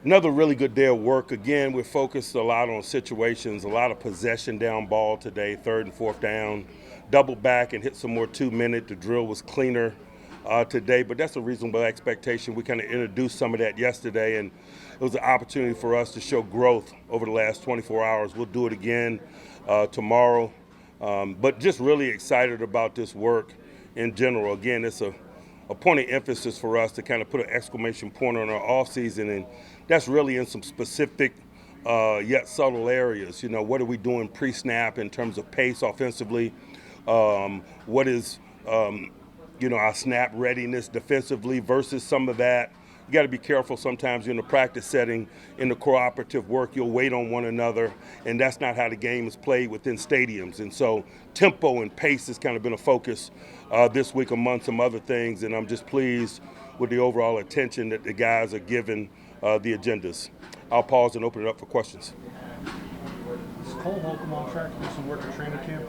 Another really good day of work. Again, we're focused a lot on situations, a lot of possession down ball today, third and fourth down. Double back and hit some more 2 minute. The drill was cleaner today, but that's a reasonable expectation. We kind of introduced some of that yesterday, and it was an opportunity for us to show growth over the last 24 hours. We'll do it again tomorrow, but just really excited about this work in general. Again, it's a point of emphasis for us to kind of put an exclamation point on our offseason, and that's really in some specific yet subtle areas. You know, what are we doing pre-snap in terms of pace offensively? What is, our snap readiness defensively versus some of that? You got to be careful sometimes in the practice setting, in the cooperative work, you'll wait on one another, and that's not how the game is played within stadiums. And so tempo and pace has kind of been a focus this week among some other things, and I'm just pleased with the overall attention that the guys are giving the agendas. I'll pause and open it up for questions. Is Cole Holcomb on track to do some work at training camp?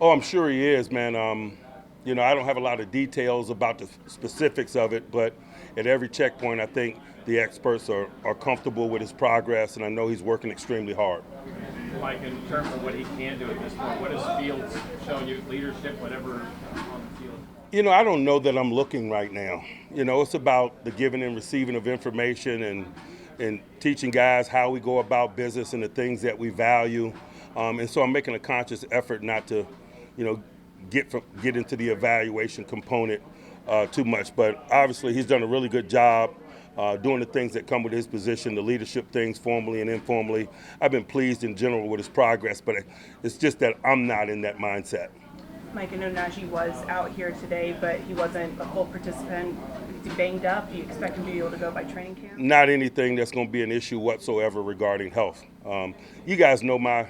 Oh, I'm sure he is, man. I don't have a lot of details about the specifics of it, but at every checkpoint, I think the experts are comfortable with his progress, and I know he's working extremely hard. Mike, in terms of what he can do at this point, what has Fields shown you, leadership, whatever on the field? I don't know that I'm looking right now. It's about the giving and receiving of information and teaching guys how we go about business and the things that we value. And so I'm making a conscious effort not to, get into the evaluation component too much. But obviously he's done a really good job doing the things that come with his position, the leadership things formally and informally. I've been pleased in general with his progress, but it's just that I'm not in that mindset. Mike, I know Najee was out here today, but he wasn't a full participant. Is he banged up? Do you expect him to be able to go by training camp? Not anything that's going to be an issue whatsoever regarding health. You guys know my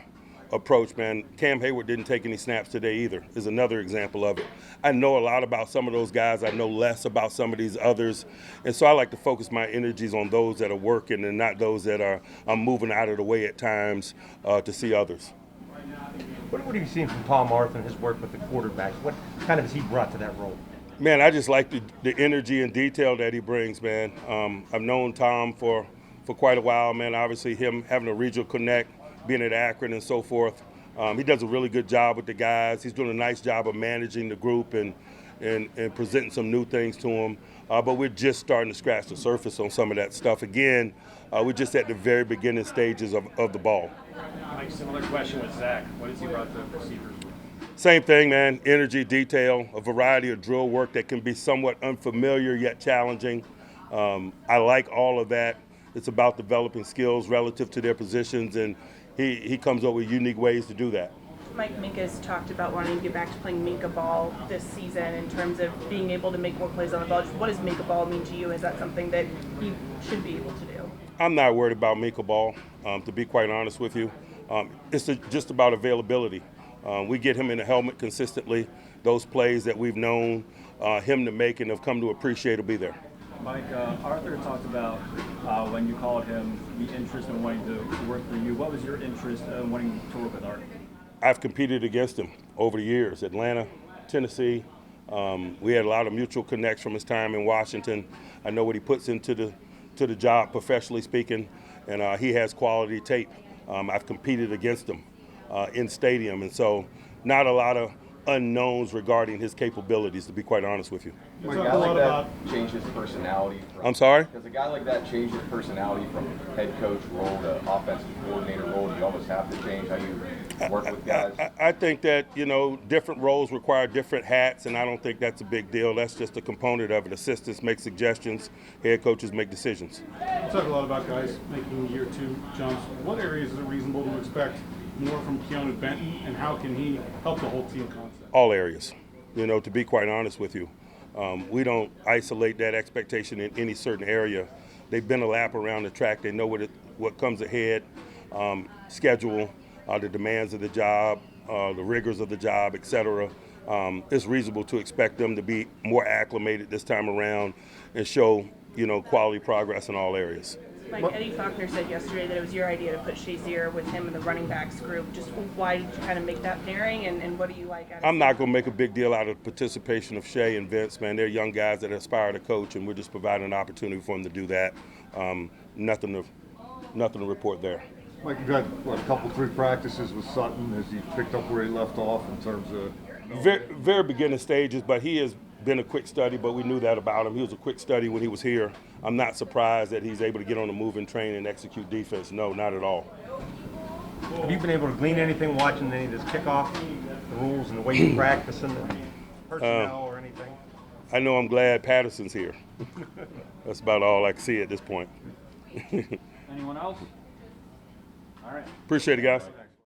approach, man. Cam Hayward didn't take any snaps today either, is another example of it. I know a lot about some of those guys. I know less about some of these others. And so I like to focus my energies on those that are working and not those that I'm moving out of the way at times to see others. What have you seen from Tom Arthur and his work with the quarterbacks? What kind of has he brought to that role? Man, I just like the energy and detail that he brings, man. I've known Tom for quite a while, man. Obviously him having a regional connect, being at Akron and so forth. He does a really good job with the guys. He's doing a nice job of managing the group and presenting some new things to them. But we're just starting to scratch the surface on some of that stuff. Again, we're just at the very beginning stages of the ball. Mike, similar question with Zach. What has he brought to the receivers? Same thing, man. Energy, detail, a variety of drill work that can be somewhat unfamiliar yet challenging. I like all of that. It's about developing skills relative to their positions, and he comes up with unique ways to do that. Mike, Minkah's talked about wanting to get back to playing Minkah ball this season in terms of being able to make more plays on the ball. What does Minkah ball mean to you? Is that something that he should be able to do? I'm not worried about Minkah ball, to be quite honest with you. It's just about availability. We get him in the helmet consistently. Those plays that we've known him to make and have come to appreciate will be there. Mike, Arthur talked about when you called him the interest in wanting to work for you. What was your interest in wanting to work with Arthur? I've competed against him over the years. Atlanta, Tennessee. We had a lot of mutual connects from his time in Washington. I know what he puts into the job, professionally speaking, and he has quality tape. I've competed against him in stadium, and so not a lot of unknowns regarding his capabilities, to be quite honest with you. Does a guy like that change his personality? I'm sorry? Does a guy like that change his personality from head coach role to offensive coordinator role? Do you almost have to change how you work with guys? I think that, different roles require different hats, and I don't think that's a big deal. That's just a component of it. Assistants make suggestions, head coaches make decisions. You talk a lot about guys making year two jumps. What areas is it reasonable to expect more from Keanu Benton, and how can he help the whole team concept? All areas, to be quite honest with you. We don't isolate that expectation in any certain area. They've been a lap around the track. They know what comes ahead, schedule, the demands of the job, the rigors of the job, etc. It's reasonable to expect them to be more acclimated this time around and show, quality progress in all areas. Mike, Eddie Faulkner said yesterday that it was your idea to put Shazier with him in the running backs group. Just why did you kind of make that pairing, and what do you like out of it? I'm not going to make a big deal out of the participation of Shea and Vince, man. They're young guys that aspire to coach, and we're just providing an opportunity for them to do that. nothing to report there. Mike, you've had, what, a couple, 3 practices with Sutton. Has he picked up where he left off in terms of? Very beginning stages, but he has been a quick study, but we knew that about him. He was a quick study when he was here. I'm not surprised that he's able to get on the move and train and execute defense. No, not at all. Have you been able to glean anything watching any of this kickoff, the rules and the way you practice and the personnel or anything? I know I'm glad Patterson's here. That's about all I can see at this point. Anyone else? All right. Appreciate it, guys.